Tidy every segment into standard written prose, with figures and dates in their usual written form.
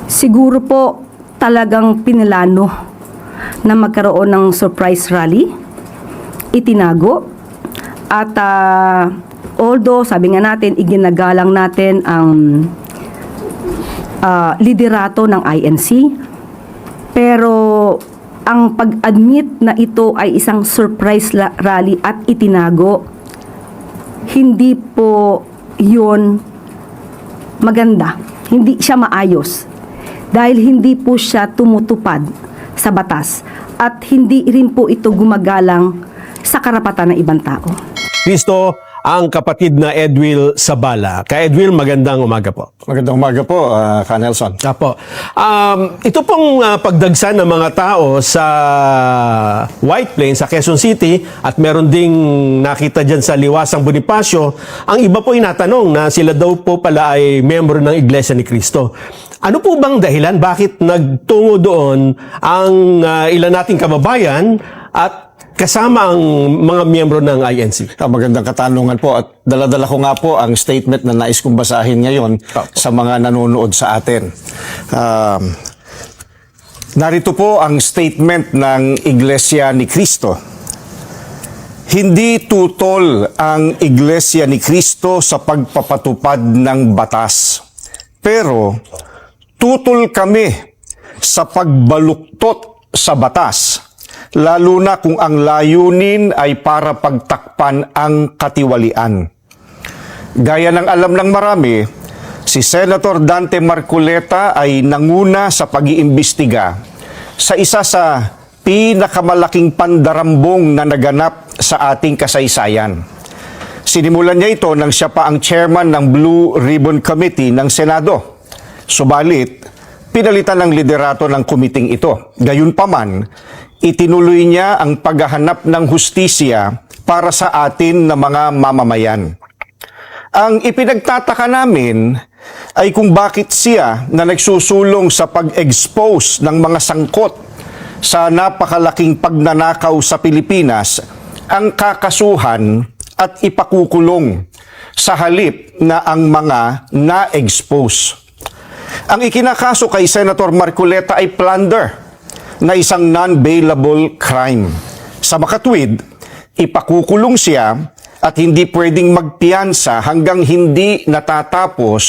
Siguro po talagang pinilano na magkaroon ng surprise rally, itinago, at although sabi nga natin, iginagalang natin ang liderato ng INC, pero ang pag-admit na ito ay isang surprise rally at itinago, hindi po yun maganda. Hindi siya maayos. Dahil hindi po siya tumutupad sa batas at hindi rin po ito gumagalang sa karapatan ng ibang tao. Kristo, ang kapatid na Edwil Sabala. Ka Edwil, magandang umaga po. Magandang umaga po, Ka Nelson. Apo. Ito pong pagdagsa ng mga tao sa White Plains, sa Quezon City, at meron ding nakita dyan sa Liwasang Bonifacio, ang iba po inatanong na sila daw po pala ay membro ng Iglesia ni Cristo. Ano po bang dahilan? Bakit nagtungo doon ang ilan nating kababayan at kasama ang mga miyembro ng INC? Magandang katanungan po at dala-dala ko nga po ang statement na nais kong basahin ngayon sa mga nanonood sa atin. Narito po ang statement ng Iglesia ni Cristo. Hindi tutol ang Iglesia ni Cristo sa pagpapatupad ng batas, pero tutol kami sa pagbaluktot sa batas, lalo na kung ang layunin ay para pagtakpan ang katiwalian. Gaya ng alam ng marami, si Senator Dante Marcoleta ay nanguna sa pag-iimbestiga sa isa sa pinakamalaking pandarambong na naganap sa ating kasaysayan. Sinimulan niya ito nang siya pa ang chairman ng Blue Ribbon Committee ng Senado. Subalit, pinalitan ng liderato ng kumiting ito. Gayunpaman, itinuloy niya ang paghahanap ng hustisya para sa atin na mga mamamayan. Ang ipinagtataka namin ay kung bakit siya na nagsusulong sa pag-expose ng mga sangkot sa napakalaking pagnanakaw sa Pilipinas ang kakasuhan at ipakukulong sa halip na ang mga na-expose. Ang ikinakaso kay Senator Marcoleta ay plunder na isang non-bailable crime. Sa makatwid, ipakukulong siya at hindi pwedeng magpiyansa hanggang hindi natatapos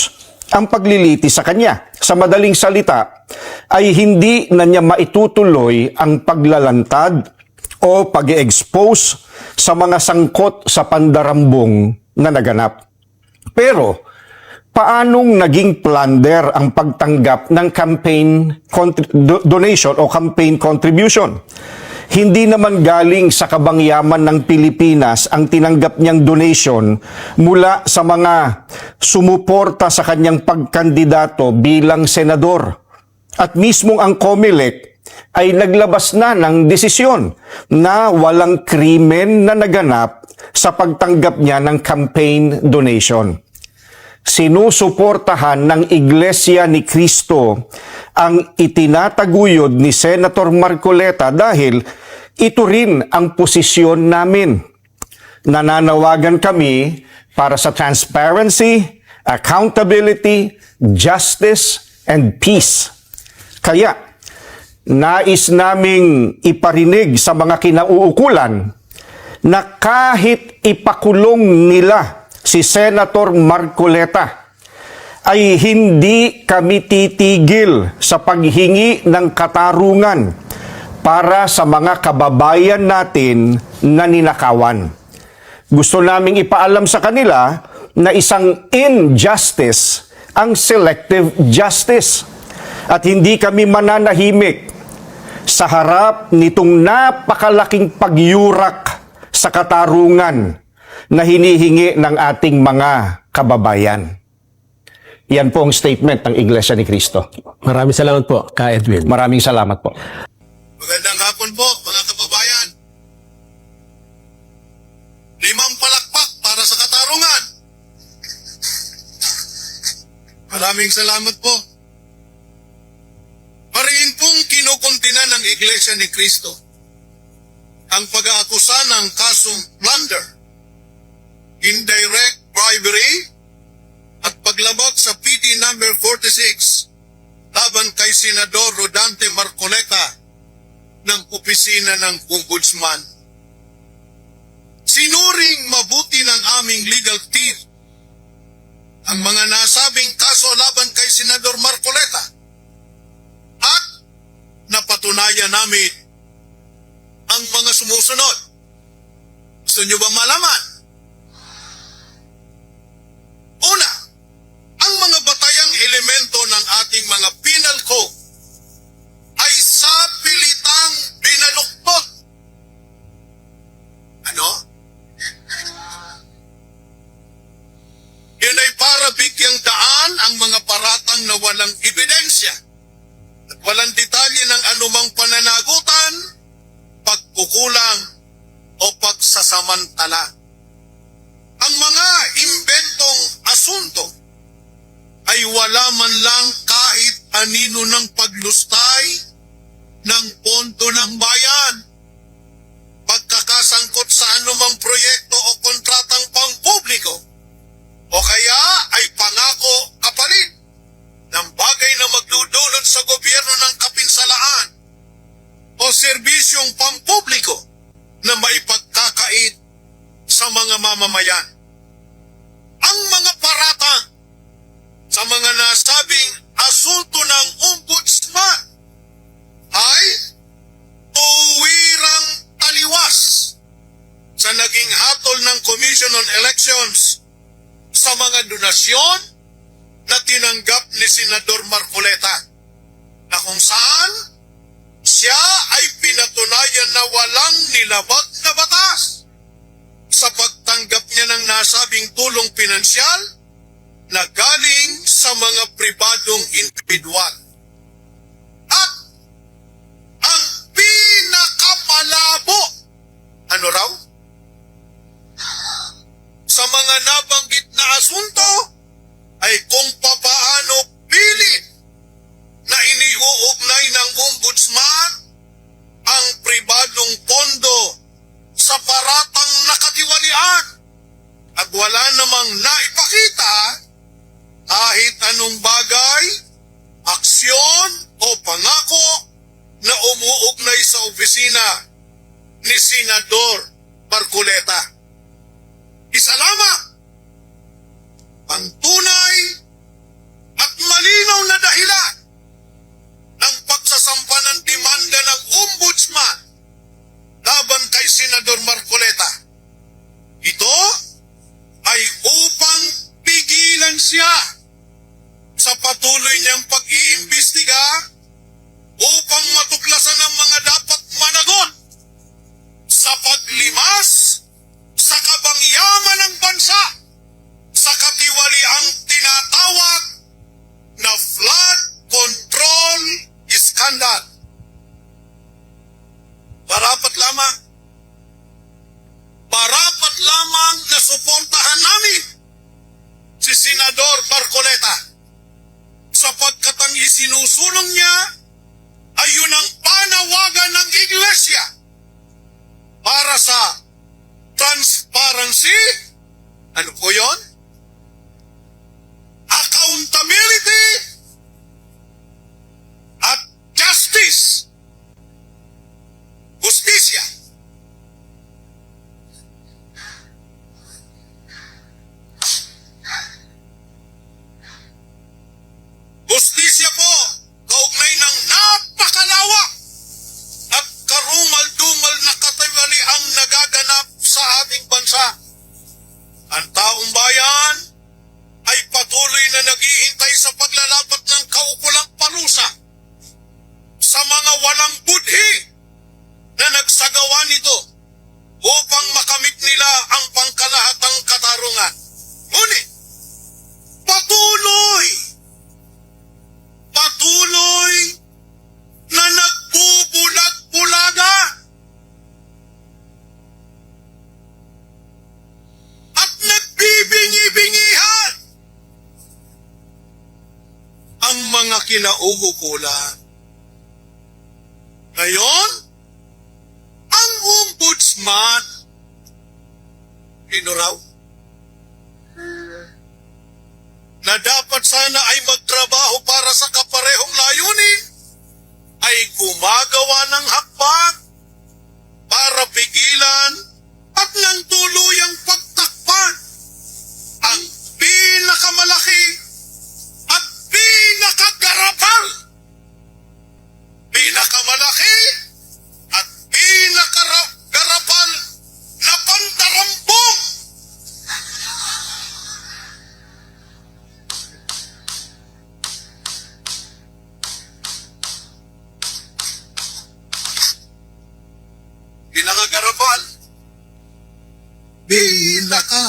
ang pagliliti sa kanya. Sa madaling salita, ay hindi na niya maitutuloy ang paglalantad o pag-expose sa mga sangkot sa pandarambong na naganap. Pero, paanong naging plunder ang pagtanggap ng campaign donation o campaign contribution? Hindi naman galing sa kabangyaman ng Pilipinas ang tinanggap niyang donation mula sa mga sumuporta sa kanyang pagkandidato bilang senador. At mismong ang COMELEC ay naglabas na ng desisyon na walang krimen na naganap sa pagtanggap niya ng campaign donation. Sinusuportahan ng Iglesia ni Cristo ang itinataguyod ni Senator Marcoleta dahil ito rin ang posisyon namin. Nananawagan kami para sa transparency, accountability, justice, and peace. Kaya, nais naming iparinig sa mga kinauukulan na kahit ipakulong nila si Senator Marcoleta, ay hindi kami titigil sa paghingi ng katarungan para sa mga kababayan natin na ninakawan. Gusto naming ipaalam sa kanila na isang injustice ang selective justice at hindi kami mananahimik sa harap nitong napakalaking pagyurak sa katarungan na hinihingi ng ating mga kababayan. Yan po ang statement ng Iglesia ni Cristo. Maraming salamat po, Ka Edwin. Maraming salamat po. Magandang hapon po, mga kababayan. 5 palakpak para sa katarungan. Maraming salamat po. Mariing pong kinukuntina ng Iglesia ni Cristo ang pag-aakusa ng kasong plunder, indirect bribery, at paglabag sa PT number 46 laban laban kay Senador Rodante Marcoleta ng opisina ng Ombudsman. Sinuring mabuti ng aming legal team ang mga nasabing kaso laban kay Senador Marcoleta at napatunayan namin ang mga sumusunod. Gusto nyo bang malaman? Una, ang mga batayang elemento ng ating mga penal code ay sa pilitang binaluktot. Ano? Yun ay para bigyang daan ang mga paratang na walang ebidensya at walang detalye ng anumang pananagutan, pagkukulang o pagsasamantala. Ang mga imbentong asunto ay wala man lang kahit anino ng paglustay ng pondo ng bayan, pagkakasangkot sa anumang proyekto o kontratang pampubliko, o kaya ay pangako kapalit ng bagay na magdudulot sa gobyerno ng kapinsalaan o serbisyong pampubliko na maipagkakait sa mga mamamayan. Ang mga paratang sa mga nasabing asunto ng ombudsman ay tuwirang taliwas sa naging hatol ng Commission on Elections sa mga donasyon na tinanggap ni Senador Marcoleta, na kung saan siya ay pinatunayan na walang nilabag na batas sa pagtanggap niya ng nasabing tulong pinansyal na galing sa mga pribadong individual. At ang pinakamalabo, ano raw? Sa mga nabanggit na asunto ay kung papaano pilit na iniuugnay ng ombudsman ang pribadong pondo sa paratang nakatiwalian at wala namang naipakita kahit anong bagay, aksyon o pangako na umuugnay sa opisina ni Senador Marcoleta. Isa lamang ang tunay at malinaw na dahilan ng pagsasampa ng demanda ng ombudsman laban kay Senador Marcoleta. Ito ay upang pigilan siya sa patuloy niyang pag-iimbestiga upang matuklasan ang mga dapat managot sa paglimas sa kabangyaman ng bansa sa katiwaliang tinatawag na flood control scandal. Parapat lamang na suportahan namin si Senador Marcoleta sapagkat ang isinusulong niya ay yun ang panawagan ng Iglesia para sa transparency, ano po yun? Accountability at justice. Justisya. Justisya po, kaugnay ng napakalawak at karumal-dumal na katiwali ang nagaganap sa ating bansa. Ang taong bayan ay patuloy na naghihintay sa paglalapat ng kaukulang parusa sa mga walang budhi na nagsagawa nito upang makamit nila ang pangkalahatang katarungan. Ngunit, patuloy na nagbubulag-bulaga at nagbibingi-bingihan ang mga kinauukulan. Ngayon, ang ombudsman, raw, na dapat sana ay magtrabaho para sa kaparehong layunin gumagawa ng hakbang para pigilan at ng tuluyang pagtakpan ang pinakamalaki at pinakagarapal. Pinakamalaki at pinakagarapal na pandarambong. Pinakagarapal. Pinaka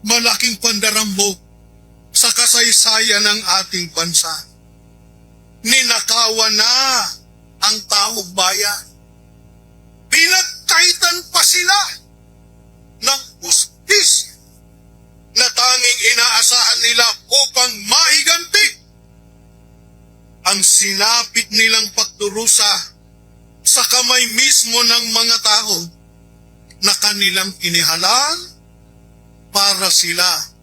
malaking pandarambong sa kasaysayan ng ating bansa. Ninakawan na ang taong bayan. Pinagkaitan pa sila ng hustis na tanging inaasahan nila upang maiganti ang sinapit nilang pagdurusa sa kamay mismo ng mga tao na kanilang inihalal para sila